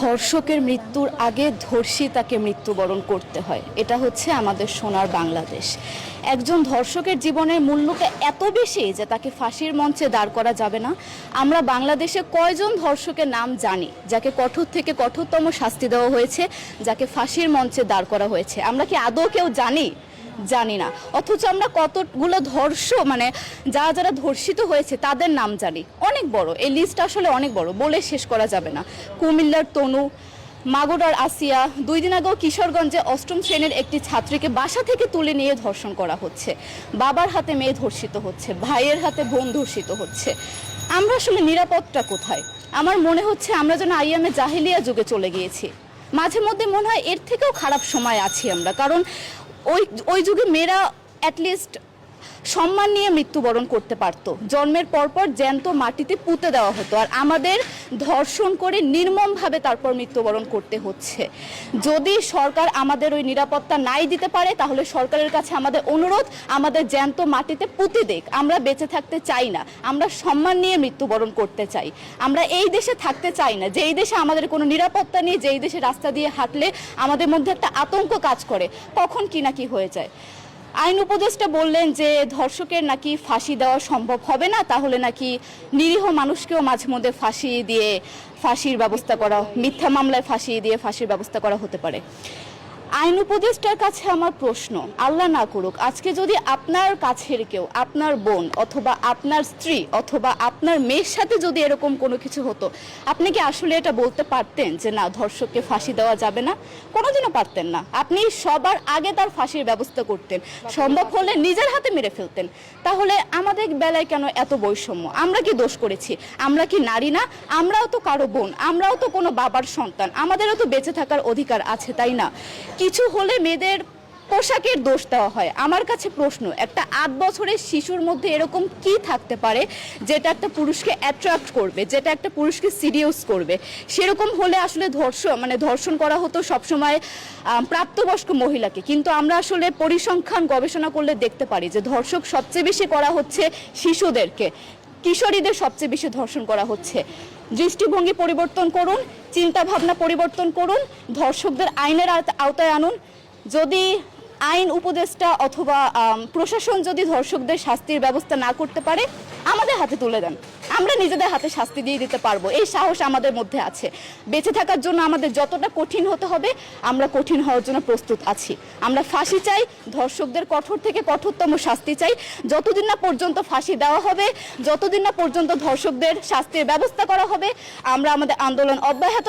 ধর্ষকের মৃত্যুর আগে ধর্ষী তাকে মৃত্যুবরণ করতে হয়। এটা হচ্ছে আমাদের সোনার বাংলাদেশ। একজন ধর্ষকের জীবনের মূল্যটা এত বেশি যে তাকে ফাঁসির মঞ্চে দাঁড় করা যাবে না। আমরা বাংলাদেশে কয়জন ধর্ষকের নাম জানি যাকে কঠোর থেকে কঠোরতম শাস্তি দেওয়া হয়েছে, যাকে ফাঁসির মঞ্চে দাঁড় করা হয়েছে? আমরা কি আদৌ কেউ জানি না। অথচ আমরা কতগুলো যারা যারা ধর্ষিত হয়েছে তাদের নাম জানি। অনেক বড় এই লিস্ট, আসলে অনেক বড়, বলে শেষ করা যাবে না। কুমিল্লার তনু, মাগুরার আসিয়া, 2 দিন আগেও কিশোরগঞ্জে 8ম শ্রেণীর একটি ছাত্রীকে বাসা থেকে তুলে নিয়ে ধর্ষণ করা হচ্ছে। বাবার হাতে মেয়ে ধর্ষিত হচ্ছে, ভাইয়ের হাতে বোন ধর্ষিত হচ্ছে। আমরা আসলে নিরাপদটা কোথায়? আমার মনে হচ্ছে আমরা যেন আইয়ামে জাহেলিয়া যুগে চলে গিয়েছি। মাঝে মধ্যে মনে হয় এর থেকেও খারাপ সময় আছি আমরা, কারণ ওই যুগে মেয়েরা অ্যাটলিস্ট সম্মান নিয়ে মৃত্যুবরণ করতে পারতো। জন্মের পরপর জ্যান্ত মাটিতে পুঁতে দেওয়া হতো, আর আমাদের ধর্ষণ করে নির্মমভাবে তারপর মৃত্যুবরণ করতে হচ্ছে। যদি সরকার আমাদের ওই নিরাপত্তা নাই দিতে পারে, তাহলে সরকারের কাছে আমাদের অনুরোধ, আমাদের জ্যান্ত মাটিতে পুঁতে দেখ। আমরা বেঁচে থাকতে চাই না, আমরা সম্মান নিয়ে মৃত্যুবরণ করতে চাই। আমরা এই দেশে থাকতে চাই না যে এই দেশে আমাদের কোনো নিরাপত্তা নেই, যে এই দেশে রাস্তা দিয়ে হাঁটলে আমাদের মধ্যে একটা আতঙ্ক কাজ করে, কখন কি না কি হয়ে যায়। আইন উপদেষ্টা বললেন যে ধর্ষকের নাকি ফাঁসি দেওয়া সম্ভব হবে না, তাহলে নাকি নিরীহ মানুষকেও মাঝে মধ্যে ফাঁসির ব্যবস্থা করা, মিথ্যা মামলায় ফাঁসিয়ে দিয়ে ফাঁসির ব্যবস্থা করা হতে পারে। আইন উপদেষ্টার কাছে আমার প্রশ্ন, আল্লাহ না করুক আজকে যদি আপনার কাছের কেউ, আপনার বোন অথবা আপনার স্ত্রী অথবা আপনার মেয়ের সাথে যদি এরকম কোনো কিছু হতো, আপনি কি আসলে এটা বলতে পারতেন যে না, ধর্ষককে ফাঁসি দেওয়া যাবে না? কোনোদিনও পারতেন না। আপনি সবার আগে তার ফাঁসির ব্যবস্থা করতেন, সম্ভব হলে নিজের হাতে মেরে ফেলতেন। তাহলে আমাদের বেলায় কেন এত বৈষম্য? আমরা কি দোষ করেছি? আমরা কি নারী না? আমরাও তো কারো বোন, আমরাও তো কোনো বাবার সন্তান, আমাদেরও তো বেঁচে থাকার অধিকার আছে, তাই না? কিছু হলে মেয়েদের পোশাকের দোষ দেওয়া হয়। আমার কাছে প্রশ্ন, একটা 8 বছরের শিশুর মধ্যে এরকম কি থাকতে পারে যেটা একটা পুরুষকে অ্যাট্রাক্ট করবে, যেটা একটা পুরুষকে সিরিয়াস করবে? সেরকম হলে আসলে ধর্ষণ করা হতো সবসময় প্রাপ্তবয়স্ক মহিলাকে। কিন্তু আমরা আসলে পরিসংখ্যান গবেষণা করলে দেখতে পারি যে ধর্ষক সবচেয়ে বেশি করা হচ্ছে শিশুদেরকে, কিশোরীদের সবচেয়ে বেশি ধর্ষণ করা হচ্ছে। দৃষ্টিভঙ্গি পরিবর্তন করুন, চিন্তা ভাবনা পরিবর্তন করুন, ধর্ষকদের আইনের আওতায় আনুন। যদি আইন উপদেষ্টা অথবা প্রশাসন যদি ধর্ষকদের শাস্তির ব্যবস্থা না করতে পারে, আমাদের হাতে তুলে দেন, আমরা নিজেদের হাতে শাস্তি দিয়ে দিতে পারবো। এই সাহস আমাদের মধ্যে আছে। বেঁচে থাকার জন্য আমাদের যতটা কঠিন হতে হবে, আমরা কঠিন হওয়ার জন্য প্রস্তুত আছি। আমরা ফাঁসি চাই, ধর্ষকদের কঠোর থেকে কঠোরতম শাস্তি চাই। যতদিন না পর্যন্ত ফাঁসি দেওয়া হবে, যতদিন না পর্যন্ত ধর্ষকদের শাস্তির ব্যবস্থা করা হবে, আমরা আমাদের আন্দোলন অব্যাহত